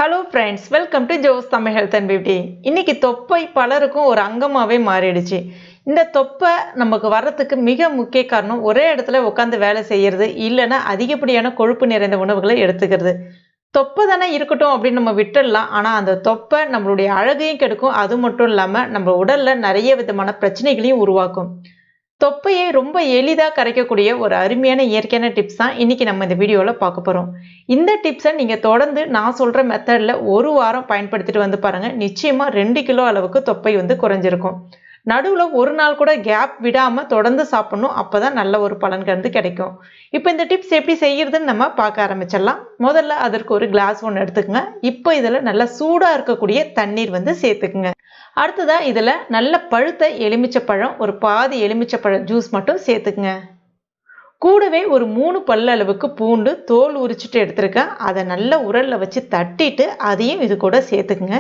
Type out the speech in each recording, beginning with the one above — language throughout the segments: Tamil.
Hello friends, welcome to Jo's Tamil health and beauty. இன்னைக்கு தொப்பை பலருக்கும் ஒரு அங்கமாகவே மாறிடுச்சு. இந்த தொப்பை நமக்கு வர்றதுக்கு மிக முக்கிய காரணம் ஒரே இடத்துல உட்காந்து வேலை செய்யறது, இல்லைன்னா அதிகப்படியான கொழுப்பு நிறைந்த உணவுகளை எடுத்துக்கிறது. தொப்பை தானே இருக்கட்டும் அப்படின்னு நம்ம விட்டுடலாம். ஆனால் அந்த தொப்பை நம்மளுடைய அழகையும் கெடுக்கும். அது மட்டும் இல்லாமல் நம்ம உடல்ல நிறைய விதமான பிரச்சனைகளையும் உருவாக்கும். தொப்பையை ரொம்ப எளிதாக கரைக்கக்கூடிய ஒரு அருமையான இயற்கையான டிப்ஸ் தான் இன்னைக்கு நம்ம இந்த வீடியோவில் பார்க்க போகிறோம். இந்த டிப்ஸை நீங்கள் தொடர்ந்து நான் சொல்கிற மெத்தடில் ஒரு வாரம் பயன்படுத்திட்டு வந்து பாருங்கள். நிச்சயமாக 2 கிலோ அளவுக்கு தொப்பை வந்து குறைஞ்சிருக்கும். நடுவில் ஒரு நாள் கூட கேப் விடாமல் தொடர்ந்து சாப்பிடணும். அப்போ தான் நல்ல ஒரு பலன் கண்டு கிடைக்கும். இப்போ இந்த டிப்ஸ் எப்படி செய்யறதுன்னு நம்ம பார்க்க ஆரம்பிச்சிடலாம். முதல்ல அதற்கு ஒரு கிளாஸ் ஒன்று எடுத்துக்கங்க. இப்போ இதில் நல்லா சூடாக இருக்கக்கூடிய தண்ணீர் வந்து சேர்த்துக்குங்க. அடுத்ததா இதில் நல்ல பழுத்த எலுமிச்சப்பழம், ஒரு பாதி எலுமிச்சப்பழம் ஜூஸ் மட்டும் சேர்த்துக்குங்க. கூடவே ஒரு 3 பல் அளவுக்கு பூண்டு தோல் உரிச்சிட்டு எடுத்துருக்கேன். அதை நல்ல உரலில் வச்சு தட்டிட்டு அதையும் இது கூட சேர்த்துக்குங்க.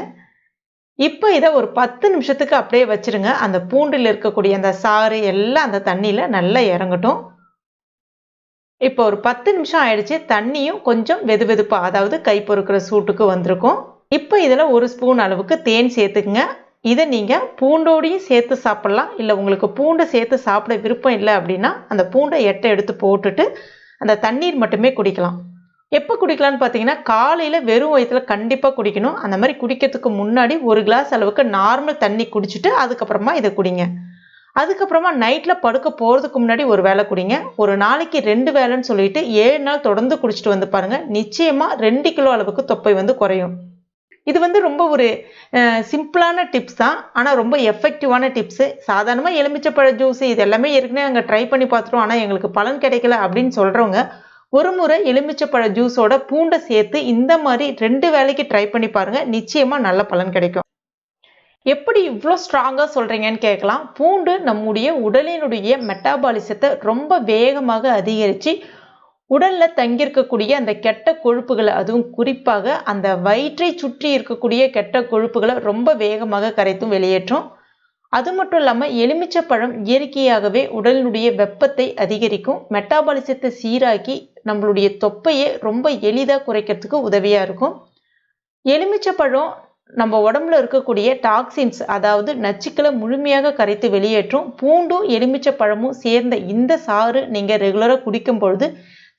இப்போ இதை ஒரு 10 நிமிஷத்துக்கு அப்படியே வச்சிருங்க. அந்த பூண்டில் இருக்கக்கூடிய அந்த சாறு எல்லாம் அந்த தண்ணியில் நல்லா இறங்கட்டும். இப்போ ஒரு 10 நிமிஷம் ஆயிடுச்சு. தண்ணியும் கொஞ்சம் வெது வெதுப்பா, அதாவது கை பொறுக்கிற சூட்டுக்கு வந்திருக்கும். இப்போ இதில் ஒரு ஸ்பூன் அளவுக்கு தேன் சேர்த்துக்குங்க. இதை நீங்கள் பூண்டோடையும் சேர்த்து சாப்பிட்லாம். இல்லை உங்களுக்கு பூண்டை சேர்த்து சாப்பிட விருப்பம் இல்லை அப்படின்னா அந்த பூண்டை எடுத்து போட்டுட்டு அந்த தண்ணீர் மட்டுமே குடிக்கலாம். எப்போ குடிக்கலான்னு பார்த்தீங்கன்னா, காலையில் வெறும் வயிற்றில் கண்டிப்பாக குடிக்கணும். அந்த மாதிரி குடிக்கிறதுக்கு முன்னாடி ஒரு கிளாஸ் அளவுக்கு நார்மல் தண்ணி குடிச்சிட்டு அதுக்கப்புறமா இதை குடிங்க. அதுக்கப்புறமா நைட்டில் படுக்க போகிறதுக்கு முன்னாடி ஒரு வேளை குடிங்க. ஒரு நாளைக்கு 2 வேளைன்னு சொல்லிட்டு 7 நாள் தொடர்ந்து குடிச்சிட்டு வந்து பாருங்கள். நிச்சயமாக 2 கிலோ அளவுக்கு தொப்பை வந்து குறையும். இது வந்து ரொம்ப ஒரு சிம்பிளான டிப்ஸ் தான். ஆனால் ரொம்ப எஃபெக்டிவான டிப்ஸு. சாதாரணமாக எலுமிச்சப்பழ ஜூஸ் இது எல்லாமே ஏற்கனவே நாங்கள் ட்ரை பண்ணி பார்த்துட்டோம், ஆனால் எங்களுக்கு பலன் கிடைக்கல அப்படின்னு சொல்கிறவங்க ஒரு முறை எலுமிச்சப்பழ ஜூஸோட பூண்டை சேர்த்து இந்த மாதிரி 2 வேளைக்கு ட்ரை பண்ணி பாருங்கள். நிச்சயமாக நல்ல பலன் கிடைக்கும். எப்படி இவ்வளோ ஸ்ட்ராங்காக சொல்கிறீங்கன்னு கேட்கலாம். பூண்டு நம்முடைய உடலினுடைய மெட்டாபாலிசத்தை ரொம்ப வேகமாக அதிகரித்து உடலில் தங்கியிருக்கக்கூடிய அந்த கெட்ட கொழுப்புகளை, அதுவும் குறிப்பாக அந்த வயிற்றை சுற்றி இருக்கக்கூடிய கெட்ட கொழுப்புகளை ரொம்ப வேகமாக கரைத்தும் வெளியேற்றும். அது மட்டும் இல்லாமல் எலுமிச்சப்பழம் இயற்கையாகவே உடலினுடைய வெப்பத்தை அதிகரிக்கும். மெட்டாபாலிசத்தை சீராக்கி நம்மளுடைய தொப்பையை ரொம்ப எளிதாக குறைக்கிறதுக்கு உதவியாக இருக்கும். எலுமிச்சப்பழம் நம்ம உடம்புல இருக்கக்கூடிய டாக்ஸின்ஸ், அதாவது நச்சுக்களை முழுமையாக கரைத்து வெளியேற்றும். பூண்டும் எலுமிச்சப்பழமும் சேர்ந்த இந்த சாறு நீங்கள் ரெகுலராக குடிக்கும் பொழுது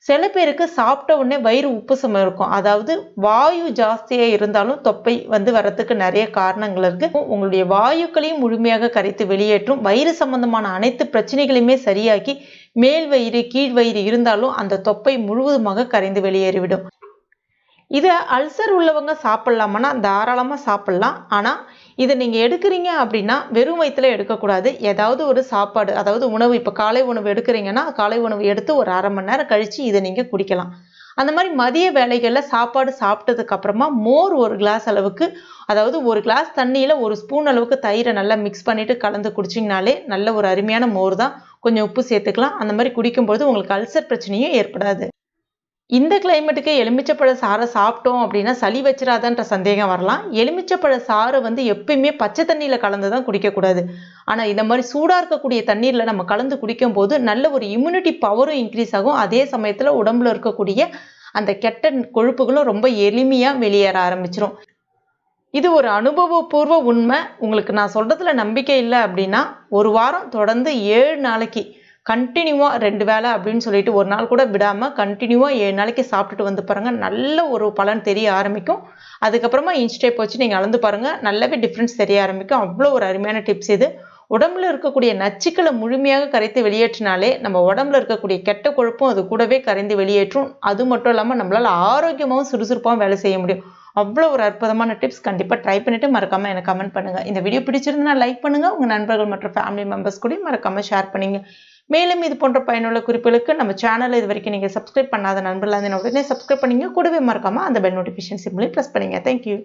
சில பேருக்கு சாப்பிட்ட உடனே வயிறு உப்புசம் இருக்கும். அதாவது வாயு ஜாஸ்தியாக இருந்தாலும் தொப்பை வந்து வரத்துக்கு நிறைய காரணங்கள் இருக்கு. உங்களுடைய வாயுக்களையும் முழுமையாக கரைத்து வெளியேற்றும். வயிறு சம்பந்தமான அனைத்து பிரச்சனைகளையுமே சரியாக்கி மேல் வயிறு கீழ் வயிறு இருந்தாலும் அந்த தொப்பை முழுவதுமாக கரைந்து வெளியேறிவிடும். இதை அல்சர் உள்ளவங்க சாப்பிட்லாமான்னா தாராளமாக சாப்பிட்லாம். ஆனால் இதை நீங்கள் எடுக்கிறீங்க அப்படின்னா வெறும் வயிற்றுல எடுக்கக்கூடாது. ஏதாவது ஒரு சாப்பாடு, அதாவது உணவு, இப்போ காலை உணவு எடுக்கிறீங்கன்னா காலை உணவு எடுத்து ஒரு 1/2 மணி நேரம் கழித்து இதை நீங்கள் குடிக்கலாம். அந்த மாதிரி மதிய வேளைகளில் சாப்பாடு சாப்பிட்டதுக்கு அப்புறமா மோர் ஒரு கிளாஸ் அளவுக்கு, அதாவது ஒரு கிளாஸ் தண்ணியில் ஒரு ஸ்பூன் அளவுக்கு தயிரை நல்லா மிக்ஸ் பண்ணிவிட்டு கலந்து குடிச்சிங்கனாலே நல்ல ஒரு அருமையான மோர் தான். கொஞ்சம் உப்பு சேர்த்துக்கலாம். அந்த மாதிரி குடிக்கும்போது உங்களுக்கு அல்சர் பிரச்சனையும் ஏற்படாது. இந்த கிளைமேட்டுக்கு எலுமிச்சப்பழ சாறை சாப்பிட்டோம் அப்படின்னா சளி வச்சிடாதன்ற சந்தேகம் வரலாம். எலுமிச்சப்பழ சாறை வந்து எப்பயுமே பச்சை தண்ணியில் கலந்து தான் குடிக்கக்கூடாது. ஆனால் இந்த மாதிரி சூடாக இருக்கக்கூடிய தண்ணீரில் நம்ம கலந்து குடிக்கும் போது நல்ல ஒரு இம்யூனிட்டி பவரும் இன்க்ரீஸ் ஆகும். அதே சமயத்தில் உடம்புல இருக்கக்கூடிய அந்த கெட்ட கொழுப்புகளும் ரொம்ப எளிமையாக வெளியேற ஆரம்பிச்சிடும். இது ஒரு அனுபவபூர்வ உண்மை. உங்களுக்கு நான் சொல்கிறதுல நம்பிக்கை இல்லை அப்படின்னா ஒரு வாரம் தொடர்ந்து 7 நாளைக்கு கண்டினியூவாக 2 வேளை அப்படின்னு சொல்லிட்டு ஒரு நாள் கூட விடாமல் கண்டினியூவாக 7 நாளைக்கு சாப்பிட்டுட்டு வந்து பாருங்கள். நல்ல ஒரு பலன் தெரிய ஆரம்பிக்கும். அதுக்கப்புறமா இன்ஸ்டேப் வச்சு நீங்கள் அளந்து பாருங்கள். நல்லாவே டிஃப்ரென்ஸ் தெரிய ஆரம்பிக்கும். அவ்வளோ ஒரு அருமையான டிப்ஸ் இது. உடம்புல இருக்கக்கூடிய நச்சுக்களை முழுமையாக கரைத்து வெளியேற்றினாலே நம்ம உடம்புல இருக்கக்கூடிய கெட்ட கொழுப்பும் அது கூடவே கரைந்து வெளியேற்றும். அது மட்டும் இல்லாமல் நம்மளால் ஆரோக்கியமாகவும் சுறுசுறுப்பாகவும் வேலை செய்ய முடியும். அவ்வளோ ஒரு அற்புதமான டிப்ஸ். கண்டிப்பாக ட்ரை பண்ணிவிட்டு மறக்காமல் எனக்கு கமெண்ட் பண்ணுங்கள். இந்த வீடியோ பிடிச்சிருந்தா லைக் பண்ணுங்கள். உங்கள் நண்பர்கள் மற்றும் ஃபேமிலி மெம்பர்ஸ் கூட மறக்காமல் ஷேர் பண்ணுங்க. மேலும் இது போன்ற பயனுள்ள குறிப்புகளுக்கு நம்ம சேனலை இது வரைக்கும் நீங்கள் சப்ஸ்கிரைப் பண்ணாத நண்பர்களாக உடனே சப்ஸ்கிரைப் பண்ணிங்க. கூடவே மறக்காமல் அந்த பெல் நோட்டிஃபிகேஷன் சிம்பிளையும் ப்ரெஸ் பண்ணுங்க. தேங்க்யூ.